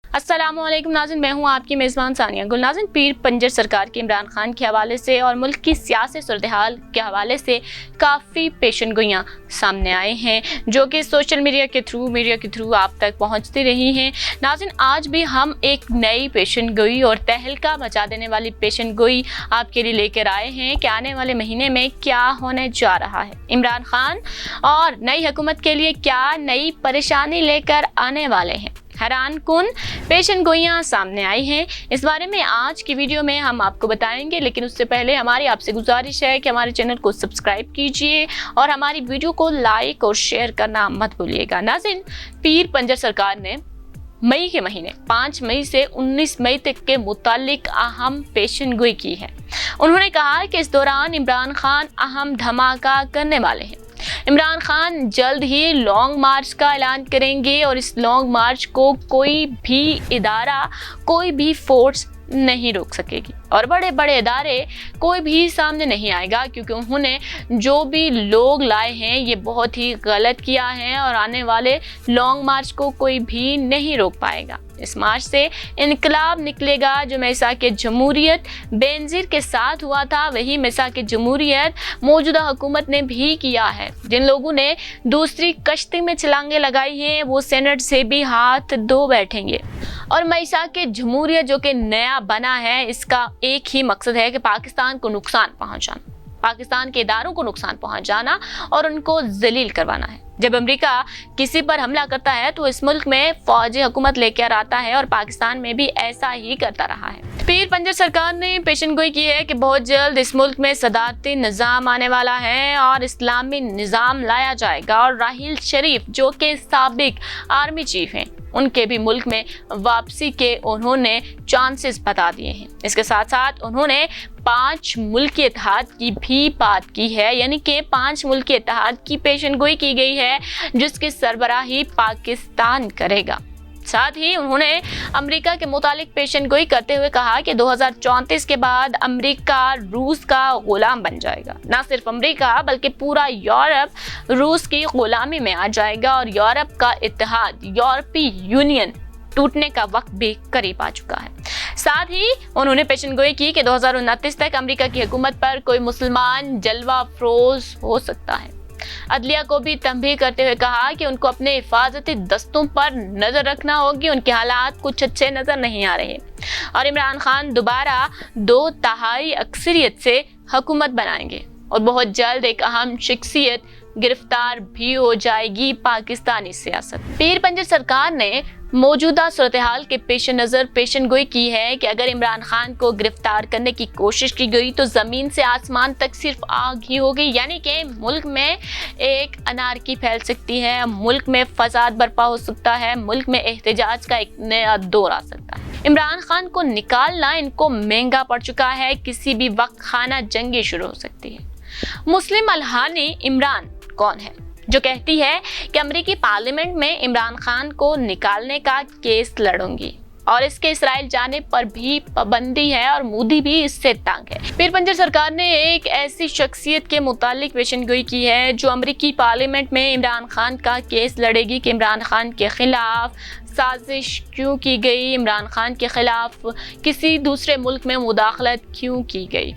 अस्सलामुअलैकुम नाज़रीन, मैं हूँ आपकी मेज़बान सानिया गुल। नाज़रीन, पीर पंजर सरकार के इमरान खान के हवाले से और मुल्क की सियासी सूरत-ए-हाल के हवाले से काफ़ी पेशनगोइयाँ सामने आए हैं जो कि सोशल मीडिया के थ्रू आप तक पहुँचती रही हैं। नाज़रीन, आज भी हम एक नई पेशनगोई और तहलका मचा देने वाली पेशनगोई आपके लिए लेकर आए हैं कि आने वाले महीने में क्या होने जा रहा है। इमरान खान और नई हुकूमत के लिए क्या नई परेशानी लेकर आने वाले हैं। हैरान कुन पेशनगोइयाँ सामने आई हैं। इस बारे में आज की वीडियो में हम आपको बताएंगे, लेकिन उससे पहले हमारी आपसे गुजारिश है कि हमारे चैनल को सब्सक्राइब कीजिए और हमारी वीडियो को लाइक और शेयर करना मत भूलिएगा। नाज़रीन, पीर पंजर सरकार ने मई के महीने 5 मई से 19 मई तक के मुतालिक अहम पेशनगोई की है। उन्होंने कहा कि इस दौरान इमरान खान अहम धमाका करने वाले हैं। इमरान खान जल्द ही लॉन्ग मार्च का ऐलान करेंगे और इस लॉन्ग मार्च को कोई भी इदारा, कोई भी फोर्स नहीं रोक सकेगी और बड़े बड़े इदारे कोई भी सामने नहीं आएगा, क्योंकि उन्होंने जो भी लोग लाए हैं ये बहुत ही गलत किया है और आने वाले लॉन्ग मार्च को कोई भी नहीं रोक पाएगा। इस मार्च से इनकलाब निकलेगा। जो मिसाक जमहूरियत बेनज़ीर के साथ हुआ था, वही मिसाक जमहूरियत मौजूदा हुकूमत ने भी किया है। जिन लोगों ने दूसरी कश्ती में छलांगे लगाई हैं वो सेनेट से भी हाथ धो बैठेंगे। और मिसाक जमहूरियत जो कि नया बना है, इसका एक ही मकसद है कि पाकिस्तान को नुकसान पहुंचाना, पाकिस्तान के इदारों को नुकसान पहुंचाना और उनको जलील करवाना है। जब अमेरिका किसी पर हमला करता है तो इस मुल्क में फौजी हुकूमत लेकर आता है और पाकिस्तान में भी ऐसा ही करता रहा है। पीर पंजर सरकार ने पेशनगोई की है कि बहुत जल्द इस मुल्क में सदारती निज़ाम आने वाला है और इस्लामी निज़ाम लाया जाएगा और राहील शरीफ जो कि साबिक आर्मी चीफ हैं, उनके भी मुल्क में वापसी के उन्होंने चांसेस बता दिए हैं। इसके साथ साथ उन्होंने 5 मुल्की इत्तेहाद की भी बात की है, यानी कि 5 मुल्की इत्तेहाद की पेशनगोई की गई है जिसकी सरबराही पाकिस्तान करेगा। साथ ही उन्होंने अमेरिका के मुतालिक पेशनगोई करते हुए कहा कि 2034 के बाद अमेरिका रूस का गुलाम बन जाएगा। न सिर्फ अमेरिका बल्कि पूरा यूरोप रूस की गुलामी में आ जाएगा और यूरोप का इत्तेहाद, यूरोपीय यूनियन टूटने का वक्त भी करीब आ चुका है। साथ ही उन्होंने पेशनगोई की कि 2029 तक अमेरिका की हुकूमत पर कोई मुसलमान जलवा अफरोज हो सकता है। अदलिया को भी तंबीह करते हुए कहा कि उनको अपने हिफाजती दस्तों पर नजर रखना होगी, उनके हालात कुछ अच्छे नजर नहीं आ रहे और इमरान खान दोबारा 2/3 अक्सरियत से हुकूमत बनाएंगे और बहुत जल्द एक अहम शख्सियत गिरफ्तार भी हो जाएगी पाकिस्तानी सियासत। पीर पंजर सरकार ने मौजूदा सूरत-ए-हाल के पेश नज़र पेशनगोई की है कि अगर इमरान खान को गिरफ्तार करने की कोशिश की गई तो ज़मीन से आसमान तक सिर्फ आग ही होगी, यानी कि मुल्क में एक अनारकी फैल सकती है, मुल्क में फसाद बर्पा हो सकता है, मुल्क में एहतजाज का एक नया दौर आ सकता है। इमरान खान को निकालना इनको महंगा पड़ चुका है, किसी भी वक्त खाना जंगी शुरू हो सकती है। मुस्लिम अलहानी इमरान कौन है जो कहती है कि अमेरिकी पार्लियामेंट में इमरान खान को निकालने का केस लड़ूंगी और इसके इस्राइल जाने पर भी पाबंदी है और मोदी भी इससे तंग है। पीर पंजर सरकार ने एक ऐसी शख्सियत के मुतालिक पेशनगोई की है जो अमेरिकी पार्लियामेंट में इमरान खान का केस लड़ेगी कि इमरान खान के खिलाफ साजिश क्यों की गई, इमरान खान के खिलाफ किसी दूसरे मुल्क में मुदाखलत क्यों की गई।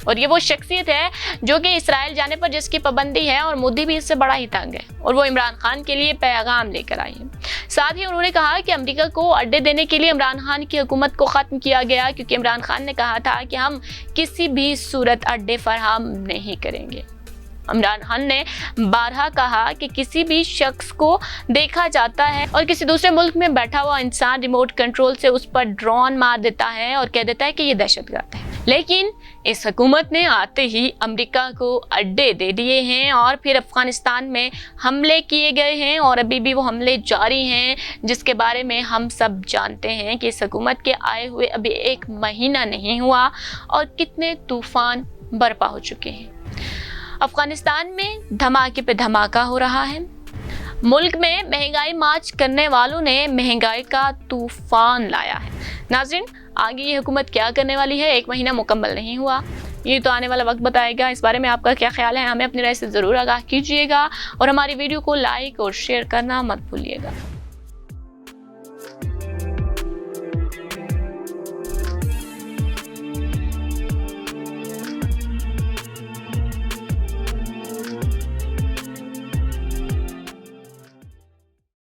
और ये वो शख्सियत है जो कि इस्राइल जाने पर जिसकी पाबंदी है और मोदी भी इससे बड़ा ही तंग है और वो इमरान खान के लिए पैगाम लेकर आई है। साथ ही उन्होंने कहा कि अमेरिका को अड्डे देने के लिए इमरान खान की हुकूमत को ख़त्म किया गया, क्योंकि इमरान खान ने कहा था कि हम किसी भी सूरत अड्डे फराहम नहीं करेंगे। इमरान खान ने बारहा कहा कि किसी भी शख्स को देखा जाता है और किसी दूसरे मुल्क में बैठा हुआ इंसान रिमोट कंट्रोल से उस पर ड्रोन मार देता है और कह देता है कि ये दहशतगर्द है। लेकिन इस हुकूमत ने आते ही अमेरिका को अड्डे दे दिए हैं और फिर अफगानिस्तान में हमले किए गए हैं और अभी भी वो हमले जारी हैं, जिसके बारे में हम सब जानते हैं कि इस हुकूमत के आए हुए अभी 1 महीना नहीं हुआ और कितने तूफान बर्पा हो चुके हैं। अफगानिस्तान में धमाके पे धमाका हो रहा है। मुल्क में महंगाई मार्च करने वालों ने महंगाई का तूफान लाया है। नाज़रीन, आगे ये हुकूमत क्या करने वाली है, 1 महीना मुकम्मल नहीं हुआ, ये तो आने वाला वक्त बताएगा। इस बारे में आपका क्या ख्याल है, हमें अपनी राय से ज़रूर आगाह कीजिएगा और हमारी वीडियो को लाइक और शेयर करना मत भूलिएगा।